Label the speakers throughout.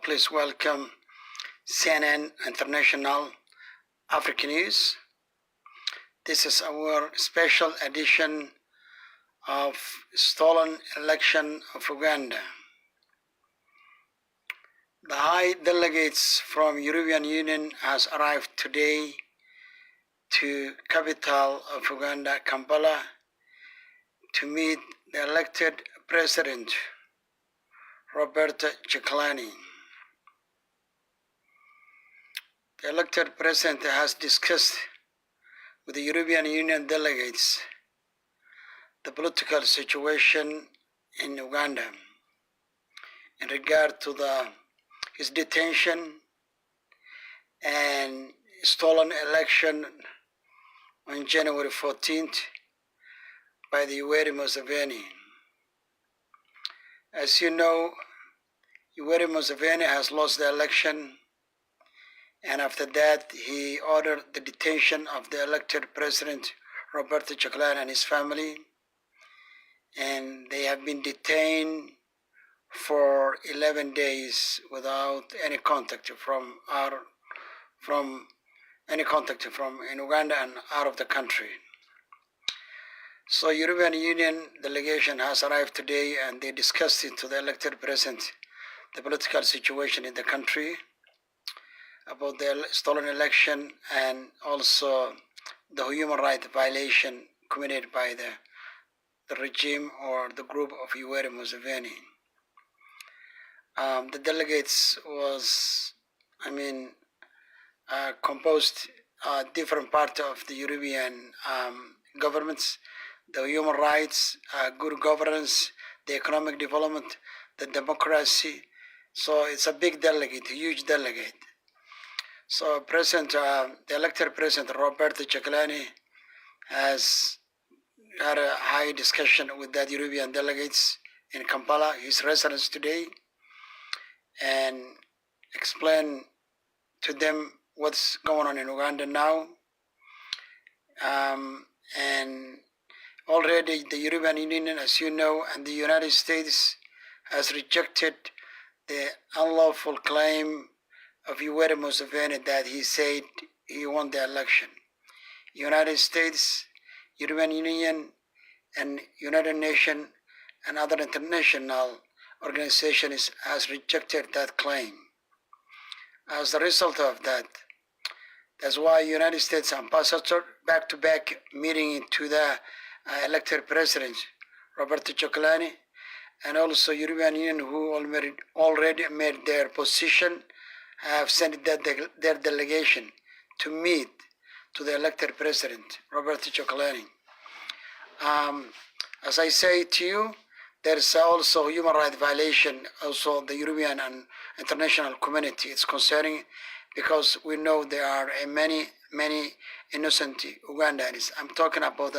Speaker 1: please welcome CNN International African News. This is our special edition of stolen election of Uganda. The high delegates from European Union has arrived today to capital of Uganda, Kampala, to meet the elected President Robert Kyagulanyi. The elected President has discussed with the European Union delegates the political situation in Uganda in regard to his detention and stolen election on January 14th by the Yoweri Museveni. As you know, Yoweri Museveni has lost the election, and after that he ordered the detention of the elected President Robert Kyagulanyi and his family, and they have been detained for 11 days without any contact from in Uganda and out of the country. So European Union delegation has arrived today, and they discussed it to the elected president, the political situation in the country, about the stolen election and also the human rights violation committed by the regime or the group of Yoweri Museveni. The delegates was, composed different parts of the European governments, the human rights, good governance, the economic development, the democracy. So it's a big delegate, a huge delegate. So the elected President Robert Kyagulanyi has had a high discussion with that European delegates in Kampala, his residence today, and explain to them what's going on in Uganda now. And already the European Union, as you know, and the United States has rejected the unlawful claim of Yoweri Museveni that he said he won the election. United States, European Union, and United Nations and other international organizations has rejected that claim. As a result of that, that's why United States ambassador back-to-back meeting to the elected President Robert Kyagulanyi, and also European Union, who already made their position, have sent their delegation to meet to the elected President Robert Kyagulanyi. As I say to you, there's also human rights violation. Also, the European and international community is concerning, because we know there are many innocent Ugandans. I'm talking about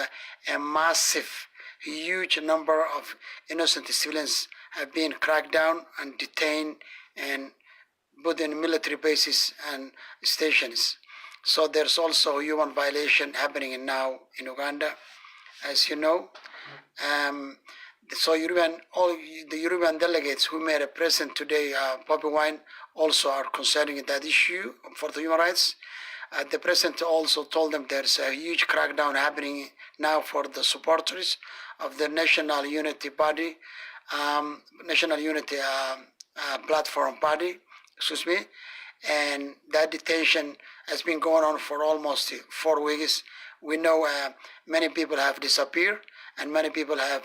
Speaker 1: a massive, huge number of innocent civilians have been cracked down and detained and put in military bases and stations. So there's also human violation happening now in Uganda, as you know. So all the European delegates who made a present today, Bobby Wine, also are concerning that issue for the human rights. The president also told them there's a huge crackdown happening now for the supporters of the National Unity Party, National Unity Platform Party, and that detention has been going on for almost 4 weeks. We know many people have disappeared, and many people have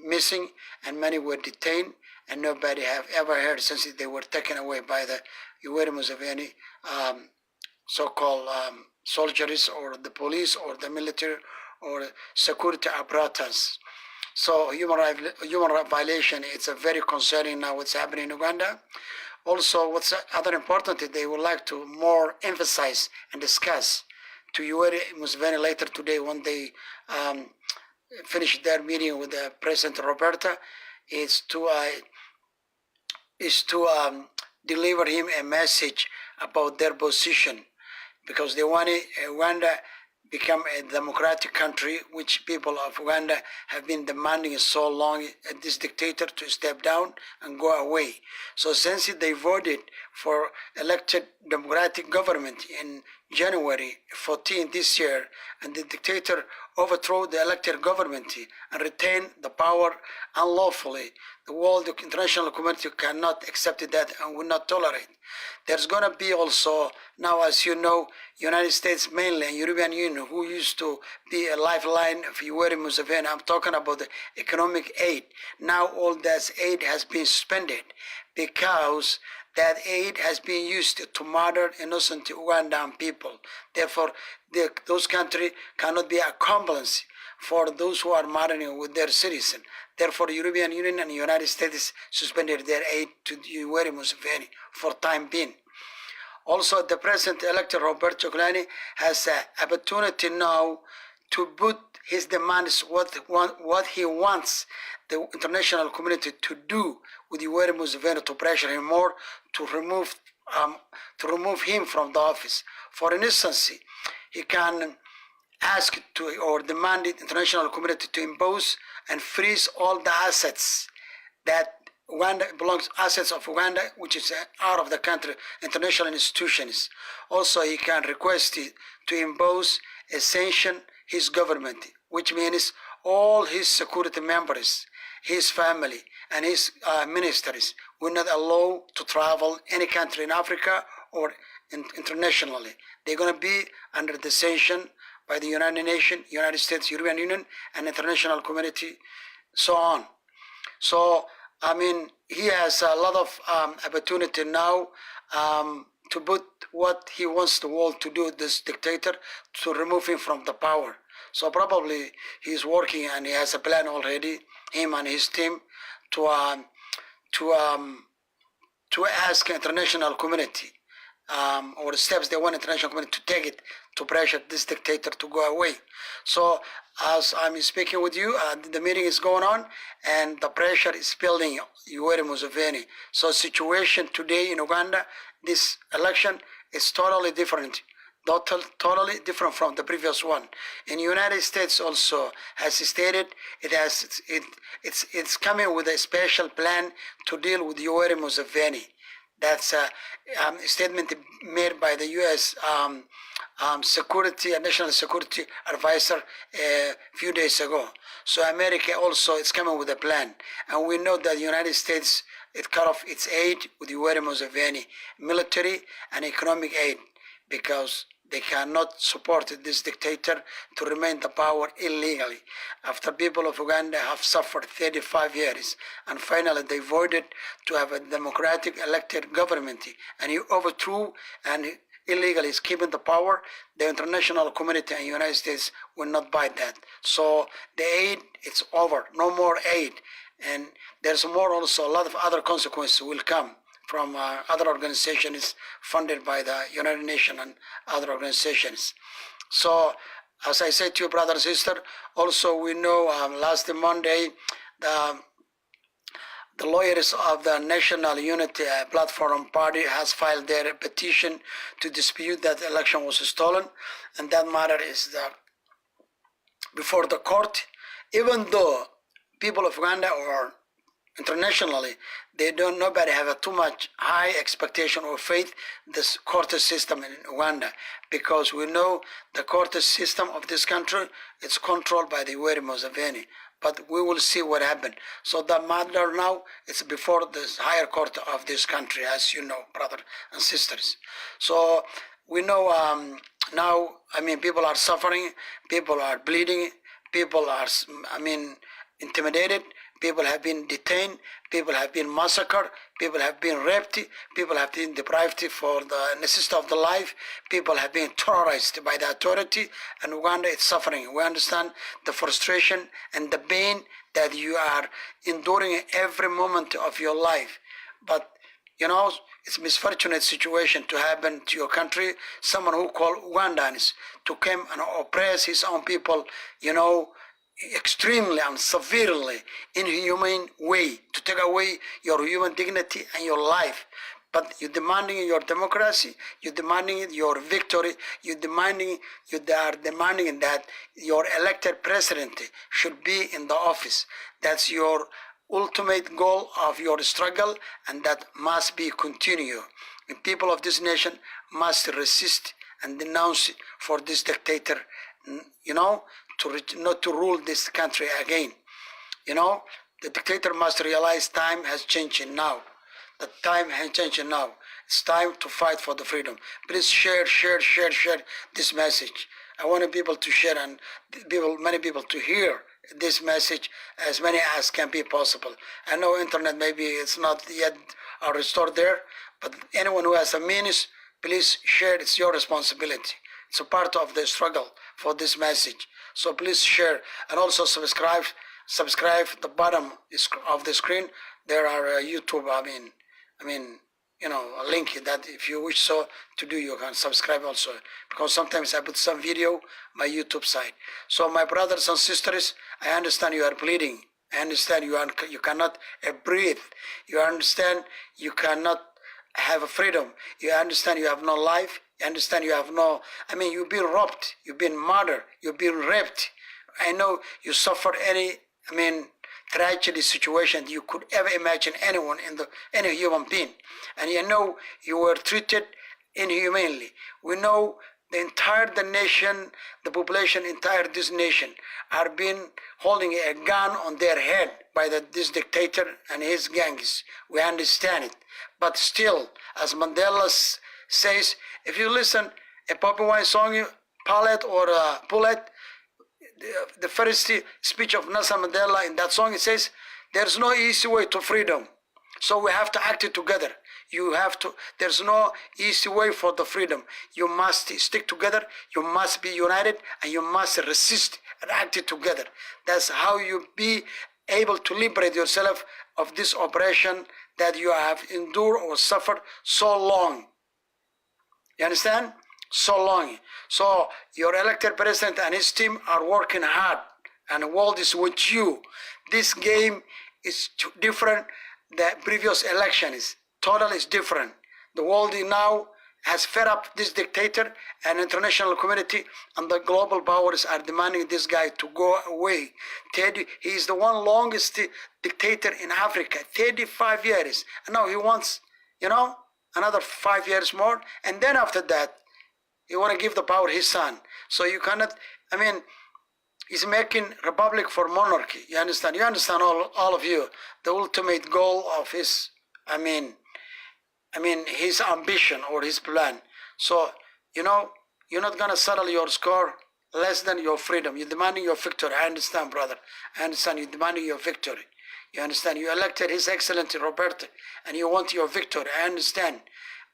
Speaker 1: missing, and many were detained, and nobody have ever heard since they were taken away by the Yoweri Museveni so-called soldiers or the police or the military or security apparatus. So human right violation, it's a very concerning now what's happening in Uganda. Also, what's other important is they would like to more emphasize and discuss to Yoweri Museveni later today when they finish their meeting with the President Roberta, is to deliver him a message about their position, because they want Uganda become a democratic country, which people of Uganda have been demanding so long, this dictator to step down and go away. So since they voted for elected democratic government in January 14 this year, and the dictator overthrew the elected government and retained the power unlawfully, the world, the international community cannot accept that and will not tolerate. There's going to be also, now as you know, United States mainly and European Union, who used to be a lifeline of Yoweri Museveni. I'm talking about the economic aid. Now all that aid has been suspended because that aid has been used to murder innocent Ugandan people. Therefore, those countries cannot be accomplices for those who are murdering with their citizens. Therefore, the European Union and the United States suspended their aid to Yoweri Museveni for time being. Also, the President-elect Robert Kyagulanyi has an opportunity now to put his demands, what he wants the international community to do with Yoweri Museveni, to pressure him more, to remove him from the office. For instance, he can ask to or demand the international community to impose and freeze all the assets that Uganda belongs, assets of Uganda, which is out of the country, international institutions. Also, he can request to impose a sanction his government, which means all his security members, his family, and his ministers will not allow to travel any country in Africa or internationally. They're going to be under the sanction by the United Nations, United States, European Union, and international community, so on. So, I mean, he has a lot of opportunity now to put what he wants the world to do, this dictator, to remove him from the power. So probably he's working and he has a plan already, him and his team, to ask international community or the steps they want international community to take it to pressure this dictator to go away. So as I'm speaking with you, the meeting is going on and the pressure is building Yoweri Museveni. So situation today in Uganda, this election is totally different. Totally different from the previous one. In the United States also has stated it's coming with a special plan to deal with Yoweri Museveni. That's a statement made by the U.S. National Security Advisor a few days ago. So America also is coming with a plan, and we know that the United States it cut off its aid with Yoweri Museveni, military and economic aid, because they cannot support this dictator to remain the power illegally. After people of Uganda have suffered 35 years, and finally they voted to have a democratic elected government, and he overthrew and illegally is keeping the power, the international community and United States will not buy that. So the aid, it's over, no more aid. And there's more also, a lot of other consequences will come from other organizations funded by the United Nations and other organizations. So, as I said to you, brother and sister, also we know last Monday, the lawyers of the National Unity Platform Party has filed their petition to dispute that the election was stolen, and that matter is before the court, even though people of Uganda or internationally, nobody have a too much high expectation or faith this court system in Uganda, because we know the court system of this country is controlled by the Yoweri Museveni. But we will see what happened. So the matter now is before the higher court of this country, as you know, brothers and sisters. So we know now, I mean, people are suffering, people are bleeding, people are, I mean, intimidated. People have been detained, people have been massacred, people have been raped, people have been deprived for the necessity of the life, people have been terrorized by the authority, and Uganda is suffering. We understand the frustration and the pain that you are enduring every moment of your life. But, you know, it's a misfortunate situation to happen to your country, someone who called Ugandans to come and oppress his own people, you know, extremely and severely, inhumane way, to take away your human dignity and your life. But you're demanding your democracy, you're demanding your victory, you are demanding that your elected president should be in the office. That's your ultimate goal of your struggle, and that must be continued. The people of this nation must resist and denounce for this dictator, not to rule this country again. The dictator must realize time has changed now. The time has changed now. It's time to fight for the freedom. Please share this message. I want people to share and many people to hear this message, as many as can be possible. I know internet maybe it's not yet restored there, but anyone who has a means, please share. It's your responsibility. It's a part of the struggle for this message. So please share, and also subscribe. The bottom of the screen there are YouTube. A link that if you wish so to do, you can subscribe also, because sometimes I put some video my YouTube side. So my brothers and sisters, I understand you are bleeding. I understand you cannot breathe. You understand you cannot have freedom. You understand you have no life. You understand you have no, you've been robbed, you've been murdered, you've been raped. I know you suffered any, tragedy situation you could ever imagine any human being. And you were treated inhumanely. We know the nation, the population, this nation are being holding a gun on their head by this dictator and his gangs. We understand it. But still, as Mandela says, if you listen a Bobby Wine song, Palette or Bullet, the first speech of Nelson Mandela in that song, it says, there's no easy way to freedom. So we have to act it together. There's no easy way for the freedom. You must stick together, you must be united, and you must resist and act it together. That's how you be able to liberate yourself of this oppression that you have endured or suffered so long. You understand? So long. So your elected president and his team are working hard, and the world is with you. This game is different. The previous election is totally different. The world now has fed up this dictator, and international community and the global powers are demanding this guy to go away. He is the longest dictator in Africa, 35 years. And now he wants, another 5 years more. And then after that, he want to give the power his son. So you cannot, he's making republic for monarchy. You understand? You understand, all of you, the ultimate goal of his, his ambition or his plan. So, you're not going to settle your score less than your freedom. You're demanding your victory. I understand, brother. I understand you're demanding your victory. You understand? You elected His Excellency Robert, and you want your victory. I understand.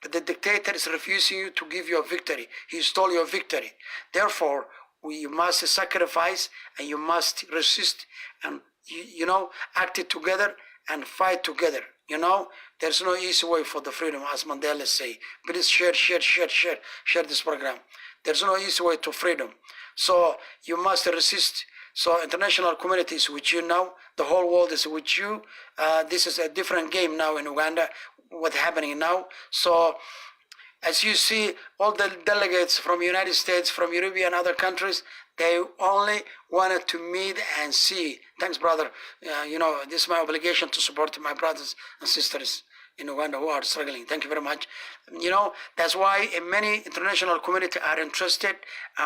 Speaker 1: But the dictator is refusing you to give your victory. He stole your victory. Therefore, you must sacrifice, and you must resist, and act it together and fight together. There's no easy way for the freedom, as Mandela say. Please share this program. There's no easy way to freedom. So you must resist. So international community is with you now. The whole world is with you. This is a different game now in Uganda, what's happening now. So as you see, all the delegates from United States, from Europe and other countries, they only wanted to meet and see. Thanks, brother. This is my obligation to support my brothers and sisters in Uganda who are struggling. Thank you very much. That's why many international community are interested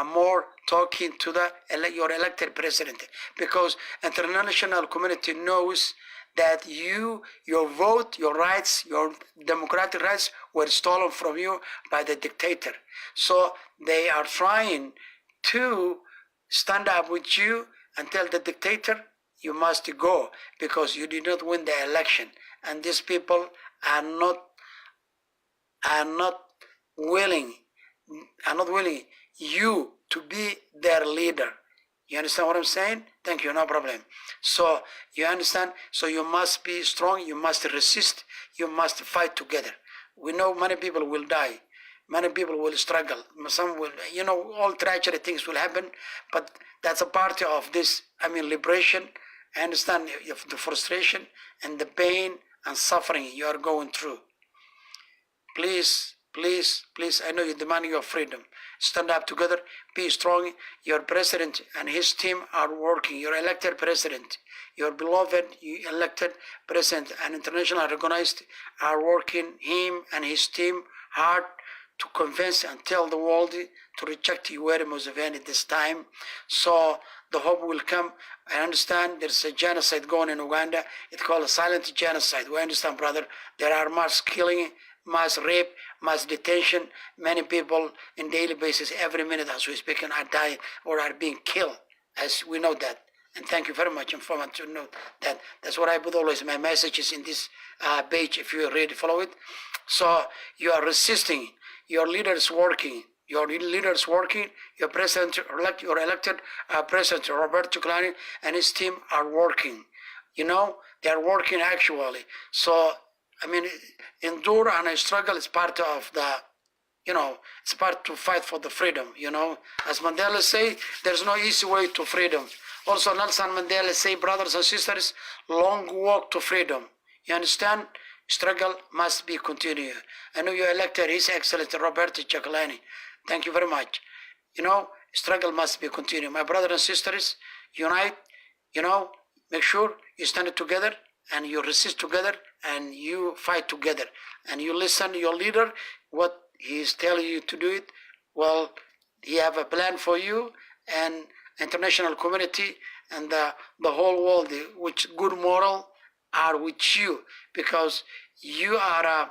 Speaker 1: more talking to your elected president, because international community knows that your vote, your rights, your democratic rights were stolen from you by the dictator. So they are trying to stand up with you and tell the dictator, you must go because you did not win the election. And these people are not willing you to be their leader. You understand what I'm saying? Thank you, no problem. So you understand? So you must be strong, you must resist, you must fight together. We know many people will die. Many people will struggle. Some will, all tragedy things will happen, but that's a part of this, liberation. I understand the frustration and the pain and suffering you are going through. please, please, please, I know you demand your freedom. Stand up together, be strong. Your president and his team are working. Your elected president, your beloved elected president and international recognized are working, him and his team, hard to convince and tell the world to reject Yoweri Museveni this time. So the hope will come. I understand there's a genocide going in Uganda. It's called a silent genocide. We understand, brother. There are mass killing, mass rape, mass detention. Many people in daily basis, every minute as we speak, are dying or are being killed, as we know that. And thank you very much, informant, to know that. That's what I put always my messages in this page, if you really follow it. So you are resisting. Your leaders working. Your leaders working. Your president-elect, your elected President Robert Kyagulanyi and his team are working. You know, they are working actually. So, I mean, endure and struggle is part of the, you know, it's part to fight for the freedom, you know. As Mandela say, there's no easy way to freedom. Also, Nelson Mandela say, brothers and sisters, long walk to freedom. You understand? Struggle must be continued. I know you elected His Excellency Robert Kyagulanyi. Thank you very much. You know, struggle must be continued. My brothers and sisters, unite, you know, make sure you stand together and you resist together and you fight together. And you listen to your leader, what he is telling you to do it. Well, he have a plan for you and international community and the whole world, which good moral are with you, because you are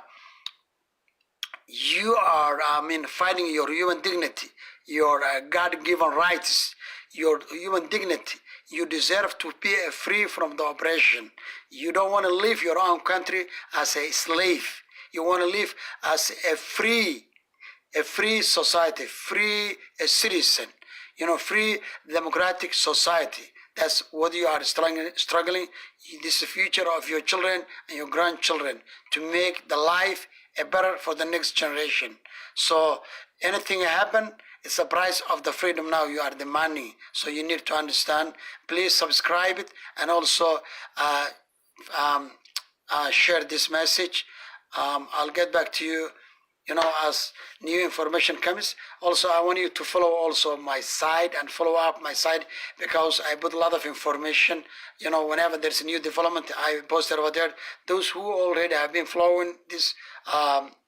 Speaker 1: fighting your human dignity, your God-given rights, your human dignity. You deserve to be free from the oppression. You don't want to live your own country as a slave. You want to live as a free society, free citizen, you know, free democratic society. That's what you are struggling. This is the future of your children and your grandchildren, to make the life better for the next generation. So anything happen, it's the price of the freedom now you are demanding. So you need to understand. Please subscribe it and also share this message. I'll get back to you, you know, as new information comes. Also, I want you to follow also my site and follow up my site, because I put a lot of information. You know, whenever there's a new development, I post it over there. Those who already have been following this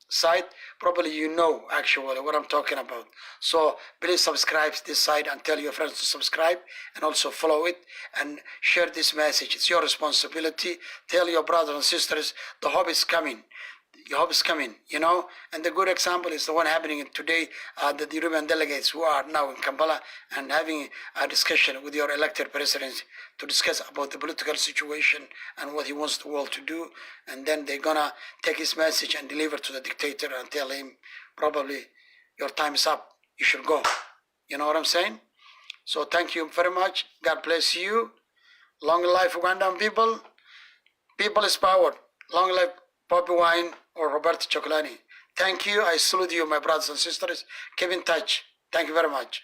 Speaker 1: site, probably you know actually what I'm talking about. So please subscribe to this site and tell your friends to subscribe and also follow it and share this message. It's your responsibility. Tell your brothers and sisters the hope is coming. Your hope is coming, you know, and the good example is the one happening today, the European delegates who are now in Kampala and having a discussion with your elected president to discuss about the political situation and what he wants the world to do. And then they're gonna take his message and deliver to the dictator and tell him, probably, your time is up, you should go. You know what I'm saying? So thank you very much. God bless you. Long life Ugandan people. People is power. Long life Bobby Wine or Robert Kyagulanyi. Thank you. I salute you, my brothers and sisters. Keep in touch. Thank you very much.